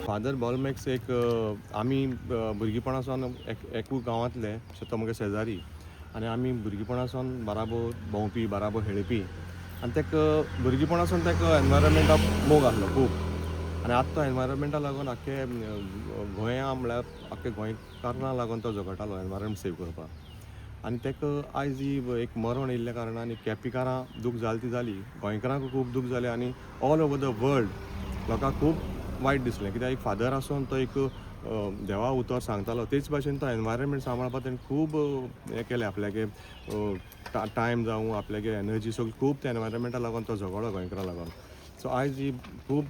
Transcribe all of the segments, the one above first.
father Bolmax एक आमी भुरगेपणासान एकू गांवांतले तो म्हगे शेजारी आनी आमी भुरगेपणासान बाराबो भोंवपी बाराबो खेळपी आनी तेका भुरगेपणासान तेका एनवायरमेंटाक मोग आसलो खूब आनी आतां तो एनवायरमेंटा लागून आख्खे गोंया म्हळ्यार आख्खे गोंयकारांक लागून तो झगडटालो एनवायरमेंट सेव करपाक आनी तेका आयज ही एक मरण येयल्ल्या कारणान केपेकारां दूख जाली ती जाली गोंयकारांकूय खूब दूख जालें आनी ऑल ओवर द वर्ल्ड लोकांक खूब वायट दिसलें कित्याक एक फादर आसून तो एक देवा उतर सांगतालो तेच भाशेन तो एनवायरमेंट सांबाळपाक तेणें खूब हें केलें आपल्यागे टायम जावं आपल्यागे एनर्जी सगळी खूब त्या एनवायरमेंटा लागून तो झगडलो गोंयकारां लागून सो आयज ही खूब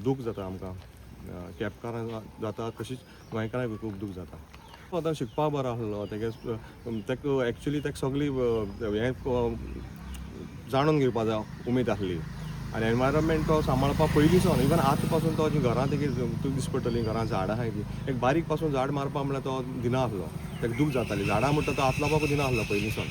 दूख जाता आमकां केपेकारांक जाता तशीच गोंयकारांकूय खूब दूख जाता आतां शिकपा बरो आसलो तेका एक्चुली तेका सगळी हें जाणून घेवपा जाय उमेद आसली आनी एनवायरमेंट तो सांबाळपाक पयलींसून इवन आतां पासून तो घरां तेगे तुका दिसता पडटलीं घरां झाडां आहाय तीं एक बारीक पासून झाड मारपा म्हळ्यार तो दिनासलो तेका दूख जाताली झाडां म्हणटा तो हात लावपाकूय दिनासलो पयलींसून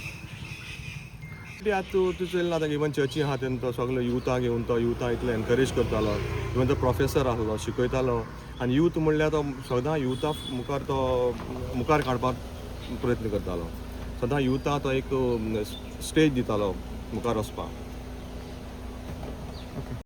आतां तूं चलना आतां इवन चर्ची आहा तेन्ना तो सगलो युथाक घेवन तो युथाक इतलो एनकरेज करतालो इवन तो प्रोफेसर आसलो शिकयतालो आनी यूथ म्हणल्यार तो सदां युथा मुखार काडपाक प्रयत्न करतालो सदां युथाक तो एक स्टेज दितालो मुखार वचपाक